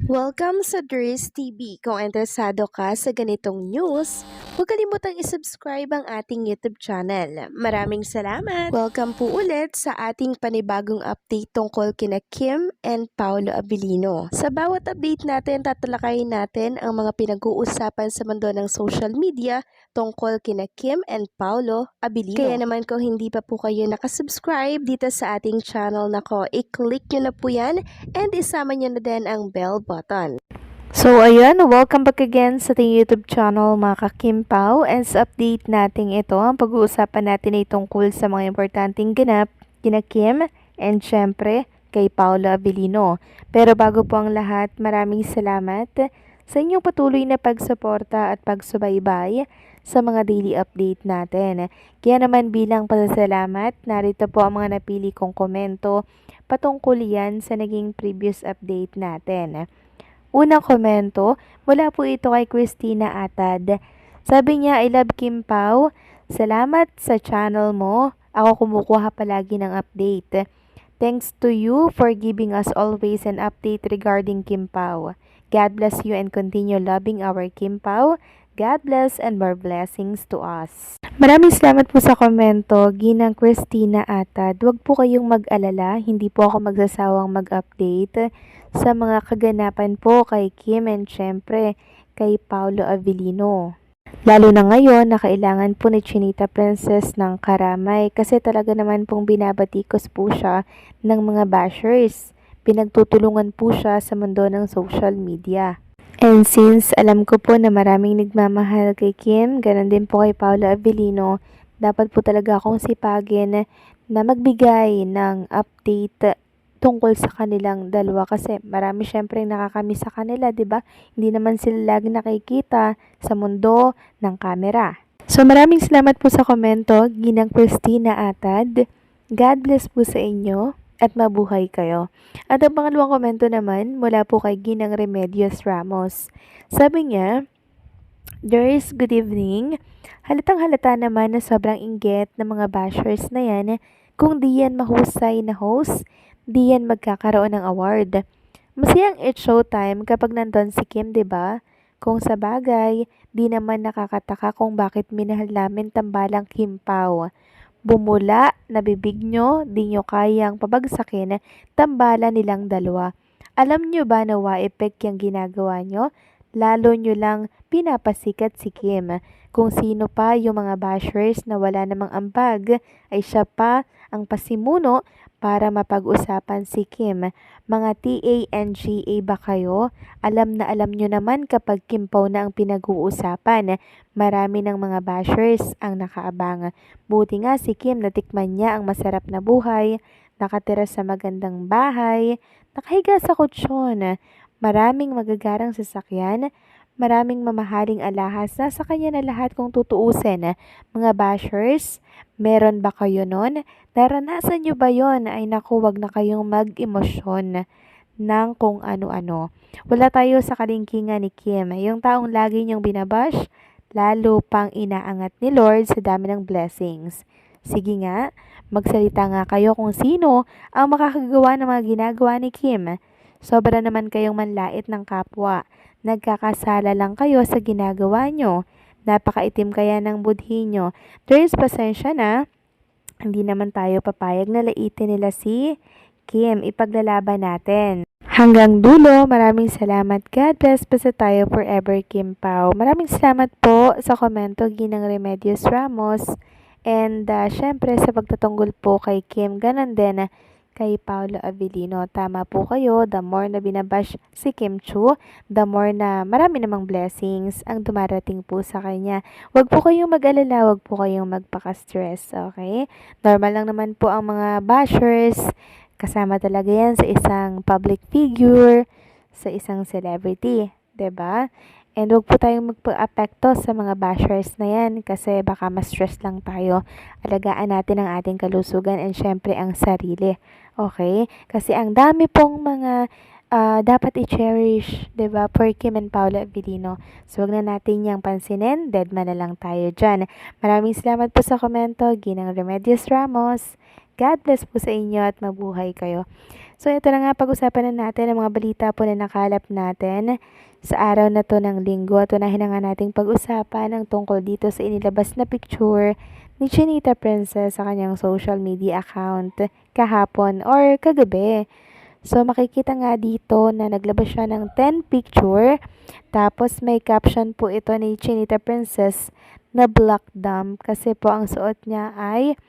Welcome sa Dries TV. Kung interesado ka sa ganitong news, huwag kalimutang isubscribe ang ating YouTube channel. Maraming salamat! Welcome po ulit sa ating panibagong update tungkol kina Kim and Paolo Abilino. Sa bawat update natin, tatalakayin natin ang mga pinag-uusapan sa mundo ng social media tungkol kina Kim and Paolo Abilino. Kaya naman kung hindi pa po kayo nakasubscribe dito sa ating channel nako, i-click nyo na po yan and isama nyo na din ang bell button. So ayun, welcome back again sa ating YouTube channel mga ka-Kimpaw, and sa update natin ito, ang pag-uusapan natin ay tungkol sa mga importanteng ganap kina Kim and syempre kay Paolo Abilino. Pero bago po ang lahat, maraming salamat sa inyong patuloy na pagsuporta at pagsubaybay sa mga daily update natin. Kaya naman bilang pasasalamat, narito po ang mga napili kong komento patungkol yan sa naging previous update natin. Unang komento, mula po ito kay Christina Atad. Sabi niya, I love Kim Pao. Salamat sa channel mo. Ako kumukuha palagi ng update. Thanks to you for giving us always an update regarding Kim Pao. God bless you and continue loving our Kim Pao. God bless and more blessings to us. Maraming salamat po sa komento, Ginang Christina Atad. Huwag po kayong mag-alala, hindi po ako magsasawang mag-update sa mga kaganapan po kay Kim and syempre kay Paolo Abilino. Lalo na ngayon na kailangan po ni Chinita Princess ng karamay kasi talaga naman pong binabatikos po siya ng mga bashers. Pinagtutulungan po siya sa mundo ng social media. And since alam ko po na maraming nagmamahal kay Kim, ganun din po kay Paolo Abilino, dapat po talaga akong sipagin na magbigay ng update tungkol sa kanilang dalawa kasi marami syempre nakakamiss sa kanila, 'di ba? Hindi naman sila lagi nakikita sa mundo ng kamera. So maraming salamat po sa komento, Ginang Christina Atad. God bless po sa inyo at mabuhay kayo. At ang pangalawang komento naman mula po kay Ginang Remedios Ramos. Sabi niya, Doris, good evening. Halatang halata naman na sobrang inggit ng mga bashers na yan. Kung di yan mahusay na host, di yan magkakaroon ng award. Masayang it's showtime kapag nandun si Kim, 'di ba? Kung sa bagay, di naman nakakataka kung bakit minahal namin tambalang Kim Pao. Bumula na bibig nyo, di nyo kayang pabagsakin, tambala nilang dalawa. Alam nyo ba na wa-effect yung ginagawa nyo? Lalo nyo lang pinapasikat si Kim. Kung sino pa yung mga bashers na wala namang ambag, ay siya pa ang pasimuno para mapag-usapan si Kim. Mga TANGA ba kayo? Alam na alam nyo naman kapag Kim Pao na ang pinag-uusapan. Marami ng mga bashers ang nakaabang. Buti nga si Kim natikman niya ang masarap na buhay, nakatira sa magandang bahay, nakahiga sa kutsyon, maraming magagarang sasakyan, maraming mamahaling alahas, nasa kanya na lahat kung tutuusin. Mga bashers, meron ba kayo nun? Naranasan nyo ba yon? Ay naku, wag na kayong mag-emosyon ng kung ano-ano. Wala tayo sa kalingkingan ni Kim. Yung taong lagi niyong binabash, lalo pang inaangat ni Lord sa dami ng blessings. Sige nga, magsalita nga kayo kung sino ang makakagawa ng mga ginagawa ni Kim. Sobra naman kayong manlait ng kapwa. Nagkakasala lang kayo sa ginagawa nyo. Napakaitim kaya ng budhi nyo. There's pasensya na. Hindi naman tayo papayag na laitin nila si Kim. Ipaglalaban natin. Hanggang dulo, maraming salamat. God bless pa sa tayo forever, Kim Pao. Maraming salamat po sa komento, Ginang Remedios Ramos. And syempre sa pagtatanggol po kay Kim, ganon din kay Paolo Abilino. Tama po kayo, the more na binabash si Kim Chu, the more na marami namang blessings ang dumarating po sa kanya. Huwag po kayong mag-alala, huwag po kayong magpaka-stress, okay? Normal lang naman po ang mga bashers, kasama talaga yan sa isang public figure, sa isang celebrity, 'di ba? And huwag po tayong magpa-apekto sa mga bashers na yan kasi baka ma-stress lang tayo. Alagaan natin ang ating kalusugan and syempre ang sarili. Okay? Kasi ang dami pong mga dapat i-cherish, 'di ba? For Kim and Paolo Abilino. So huwag na natin yang pansinin, dead man na lang tayo dyan. Maraming salamat po sa komento, Ginang Remedios Ramos. God bless po sa inyo at mabuhay kayo. So ito na nga, pag-usapan na natin ang mga balita po na nakalap natin sa araw na to ng linggo. At unahin na nga nating pag-usapan ang tungkol dito sa inilabas na picture ni Chinita Princess sa kanyang social media account kahapon or kagabi. So makikita nga dito na naglabas siya ng 10 picture, tapos may caption po ito ni Chinita Princess na black dam kasi po ang suot niya ay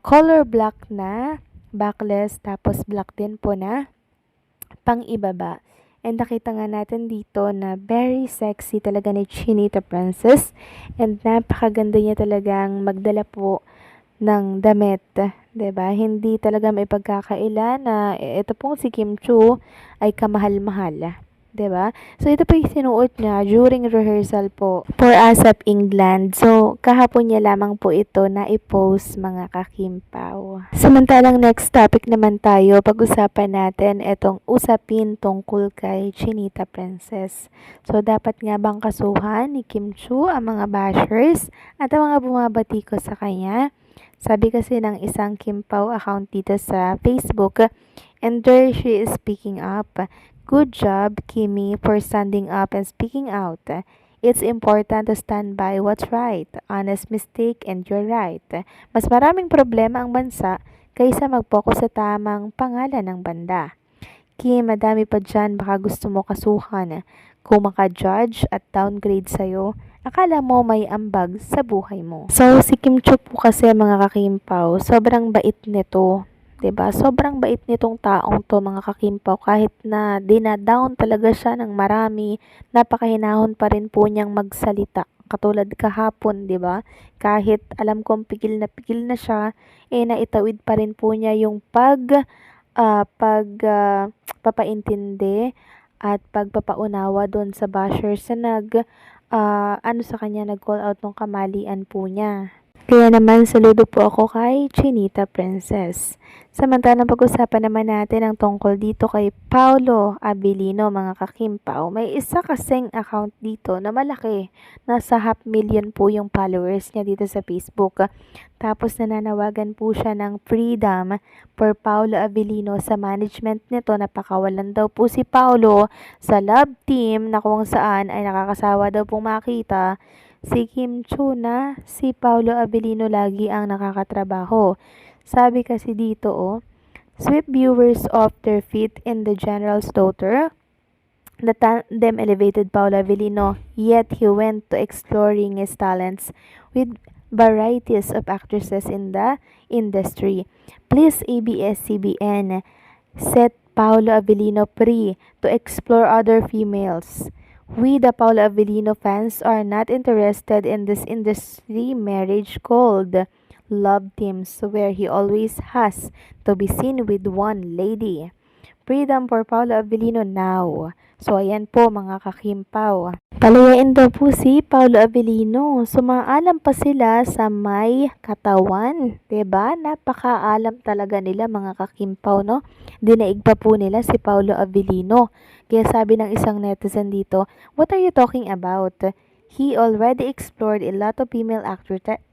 color black na backless, tapos black din po na pang-ibaba. And nakita nga natin dito na very sexy talaga ni Chinita Princess, and napakaganda niya talagang magdala po ng damit, 'di ba? Hindi talaga may pagkakaila na ito pong si Kim Chu ay kamahal-mahal, 'di ba? So ito po yung sinuot niya during rehearsal po for ASAP England. So kahapon niya lamang po ito na i-post, mga kakimpaw. Samantalang next topic naman tayo, pag-usapan natin itong usapin tungkol kay Chinita Princess. So dapat nga bang kasuhan ni Kim Chu ang mga bashers at ang mga bumabati ko sa kanya? Sabi kasi ng isang Kimpaw account dito sa Facebook, and there she is speaking up. Good job, Kimi, for standing up and speaking out. It's important to stand by what's right, honest mistake, and you're right. Mas maraming problema ang bansa kaysa mag-focus sa tamang pangalan ng banda. Kim, madami pa dyan, baka gusto mo kasuhan. Kung maka-judge at downgrade sa'yo, akala mo may ambag sa buhay mo. So, si Kim Chu po kasi, mga kakimpaw, sobrang bait nito. 'Di ba? Sobrang bait nitong taong to, mga kakimpaw, kahit na dinadown talaga siya ng marami, napakahinahon pa rin po niyang magsalita. Katulad kahapon, 'di ba? Kahit alam kong pigil na siya, naitawid pa rin po niya yung papaintindi at pagpapaunawa doon sa bashers na sa kanya, nag-call out ng kamalian po niya. Kaya naman, saludo po ako kay Chinita Princess. Samantalang pag-usapan naman natin ang tungkol dito kay Paolo Abilino, mga kakimpaw. May isa kasing account dito na malaki. Nasa 500,000 po yung followers niya dito sa Facebook. Tapos nananawagan po siya ng freedom for Paolo Abilino sa management nito. Napakawalan daw po si Paolo sa love team na kung saan ay nakakasawa daw pong makita si Kim Chu na si Paolo Abilino lagi ang nakakatrabaho. Sabi kasi dito, sweep viewers off their feet in the general's daughter. The tandem elevated Paolo Abilino, yet he went to exploring his talents with varieties of actresses in the industry. Please ABS-CBN, set Paolo Abilino free to explore other females. We, the Paolo Abilino fans, are not interested in this industry marriage called love teams, where he always has to be seen with one lady. Freedom for Paolo Abilino now. So, ayan po, mga kakimpaw. Palayain daw po si Paolo Abilino. Sumaalam pa sila sa may katawan. 'Di ba? Napakaalam talaga nila, mga kakimpaw, no? Dinaig pa po nila si Paolo Abilino. Kaya sabi ng isang netizen dito, what are you talking about? He already explored a lot of female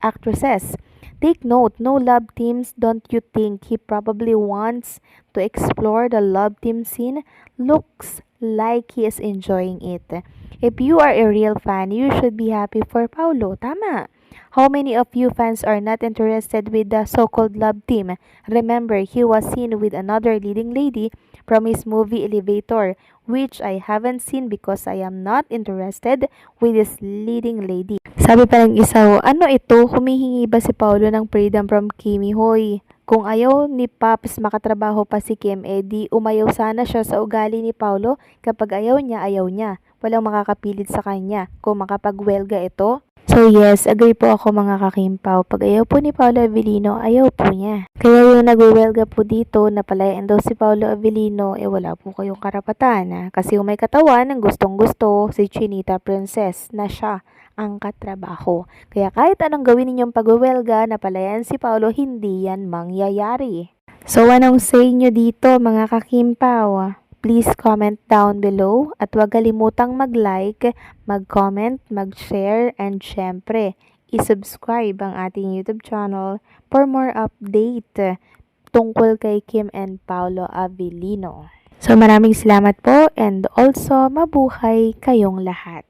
actresses. Take note, no love teams. Don't you think he probably wants to explore the love team scene? Looks like he is enjoying it. If you are a real fan, you should be happy for Paulo. Tama. How many of you fans are not interested with the so-called love team? Remember, he was seen with another leading lady from his movie Elevator, which I haven't seen because I am not interested with this leading lady. Sabi pa ng isa, ano ito? Humihingi ba si Paulo ng freedom from Kimi? Hoy, kung ayaw ni Paps makatrabaho pa si Kim, di umayaw sana siya sa ugali ni Paulo. Kapag ayaw niya, ayaw niya. Walang makakapilit sa kanya kung makapagwelga ito. So yes, agree po ako, mga kakimpaw. Pag ayaw po ni Paolo Abilino, ayaw po niya. Kaya yung nagwewelga po dito na palayan daw si Paolo Abilino, wala po kayong karapatan. Kasi yung may katawan ng gustong-gusto, si Chinita Princess na siya ang katrabaho. Kaya kahit anong gawin ninyong pagwewelga na palayan si Paolo, hindi yan mangyayari. So anong say nyo dito, mga kakimpaw? Please comment down below at huwag kalimutang mag-like, mag-comment, mag-share, and syempre, i-subscribe ang ating YouTube channel for more update tungkol kay Kim and Paolo Avellino. So maraming salamat po and also mabuhay kayong lahat.